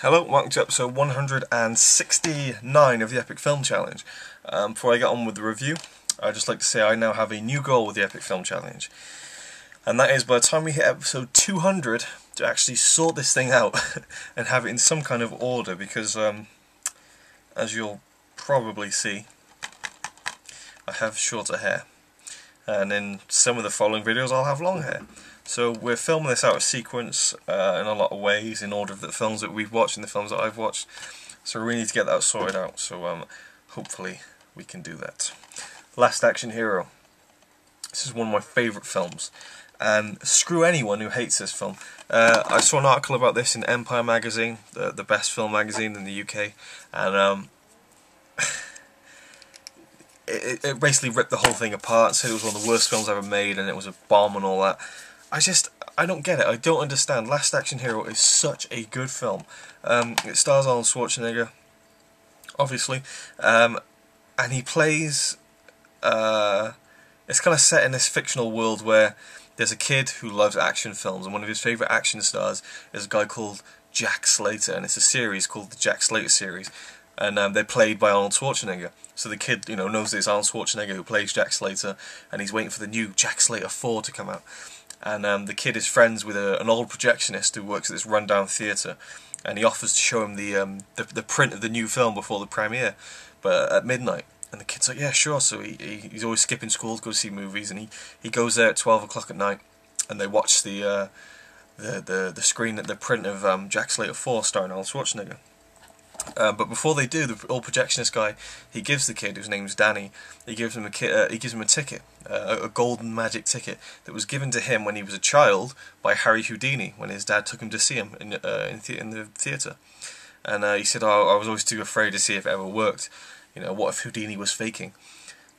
Hello, welcome to episode 169 of the Epic Film Challenge. Before I get on with the review, I'd just like to say I now have a new goal with the Epic Film Challenge. And that is, by the time we hit episode 200, to actually sort this thing out and have it in some kind of order, because as you'll probably see, I have shorter hair. And in some of the following videos I'll have long hair. So we're filming this out of sequence in a lot of ways, in order of the films that we've watched and the films that I've watched. So we need to get that sorted out, so hopefully we can do that. Last Action Hero. This is one of my favourite films, and screw anyone who hates this film. I saw an article about this in Empire magazine, the best film magazine in the UK, and it basically ripped the whole thing apart, said it was one of the worst films ever made and it was a bomb and all that. I don't get it. I don't understand. Last Action Hero is such a good film. It stars Arnold Schwarzenegger, obviously, and he plays... it's kind of set in this fictional world where there's a kid who loves action films, and one of his favourite action stars is a guy called Jack Slater, and it's a series called the Jack Slater series, and they're played by Arnold Schwarzenegger. So the kid, knows this Arnold Schwarzenegger who plays Jack Slater, and he's waiting for the new Jack Slater 4 to come out. And the kid is friends with an old projectionist who works at this rundown theatre, and he offers to show him the print of the new film before the premiere, but at midnight. And the kid's like, yeah, sure. So he's always skipping school to go see movies, and he goes there at 12 o'clock at night, and they watch the screen at the print of Jack Slater 4 starring Arnold Schwarzenegger. But before they do, the old projectionist guy, he gives the kid, whose name's Danny, he gives him a ticket, a golden magic ticket that was given to him when he was a child by Harry Houdini, when his dad took him to see him in the theatre. And he said, "Oh, I was always too afraid to see if it ever worked. What if Houdini was faking?"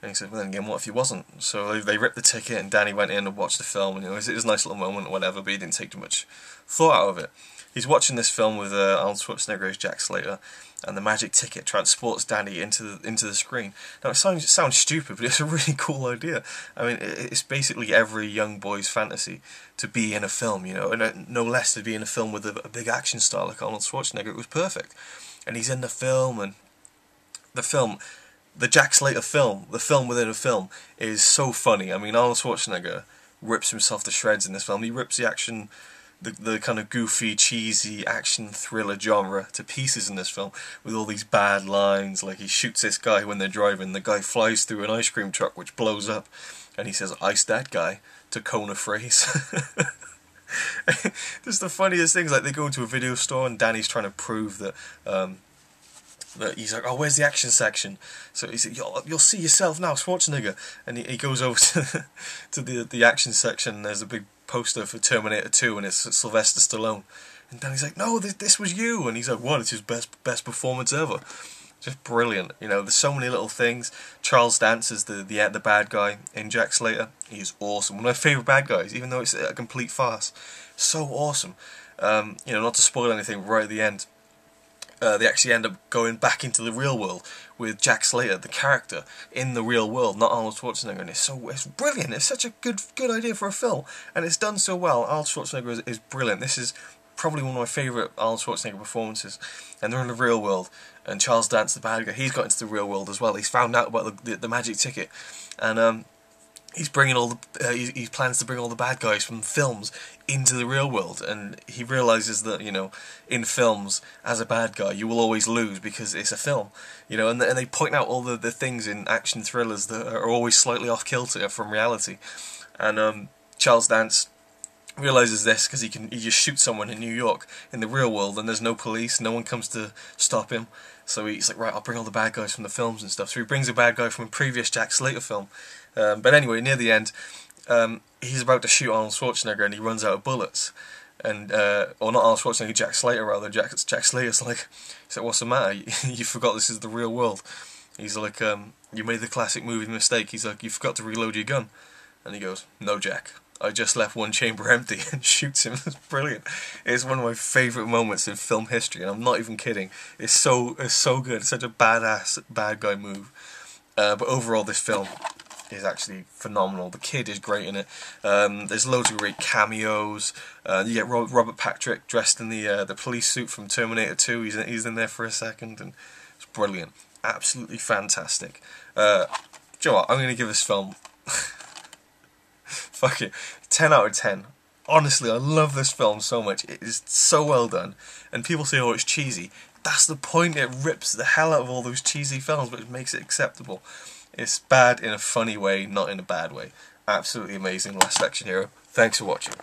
And he said, "Well, then again, what if he wasn't?" So they ripped the ticket, and Danny went in and watched the film. And it was a nice little moment, or whatever, but he didn't take too much thought out of it. He's watching this film with Arnold Schwarzenegger as Jack Slater, and the magic ticket transports Danny into the screen. Now it sounds stupid, but it's a really cool idea. I mean, it's basically every young boy's fantasy to be in a film, and no less to be in a film with a big action star like Arnold Schwarzenegger. It was perfect, and he's in the film, and the Jack Slater film, the film within a film, is so funny. I mean, Arnold Schwarzenegger rips himself to shreds in this film. He rips the action, the kind of goofy, cheesy action thriller genre to pieces in this film, with all these bad lines, like he shoots this guy when they're driving, the guy flies through an ice cream truck which blows up, and he says, "Ice that guy," to coin a phrase. Just the funniest things, like they go into a video store and Danny's trying to prove that he's like, "Oh, where's the action section?" So he's like, "You'll see yourself now, Schwarzenegger." And he goes over to the action section, and there's a big poster for Terminator 2, and it's Sylvester Stallone. And Danny's like, "No, this was you." And he's like, "What? It's his best performance ever." Just brilliant. There's so many little things. Charles Dance is the bad guy in Jack Slater. He's awesome. One of my favourite bad guys, even though it's a complete farce. So awesome. Not to spoil anything, right at the end, they actually end up going back into the real world with Jack Slater, the character, in the real world, not Arnold Schwarzenegger, and it's brilliant. It's such a good idea for a film, and it's done so well. Arnold Schwarzenegger is brilliant. This is probably one of my favourite Arnold Schwarzenegger performances, and they're in the real world, and Charles Dance, the bad guy, he's got into the real world as well. He's found out about the magic ticket, and he's bringing he plans to bring all the bad guys from films into the real world, and he realises that, in films, as a bad guy, you will always lose because it's a film, and they point out all the things in action thrillers that are always slightly off kilter from reality, and Charles Dance realises this because he just shoots someone in New York in the real world, and there's no police, no one comes to stop him. So he's like, right, I'll bring all the bad guys from the films and stuff. So he brings a bad guy from a previous Jack Slater film. But anyway, near the end, he's about to shoot Arnold Schwarzenegger, and he runs out of bullets. And or not Arnold Schwarzenegger, Jack Slater rather. Jack Slater's like, he's like, "What's the matter? You forgot this is the real world." He's like, "You made the classic movie mistake." He's like, "You forgot to reload your gun." And he goes, "No, Jack. I just left one chamber empty," and shoots him. It's brilliant. It's one of my favourite moments in film history, and I'm not even kidding. It's so good. It's such a badass bad guy move. But overall, this film is actually phenomenal. The kid is great in it. There's loads of great cameos. You get Robert Patrick dressed in the police suit from Terminator 2. He's in there for a second, and it's brilliant. Absolutely fantastic. Do you know what? I'm going to give this film fuck it, 10 out of 10. Honestly, I love this film so much. It is so well done. And people say, oh, it's cheesy. That's the point. It rips the hell out of all those cheesy films, but it makes it acceptable. It's bad in a funny way, not in a bad way. Absolutely amazing. Last Action Hero. Thanks for watching.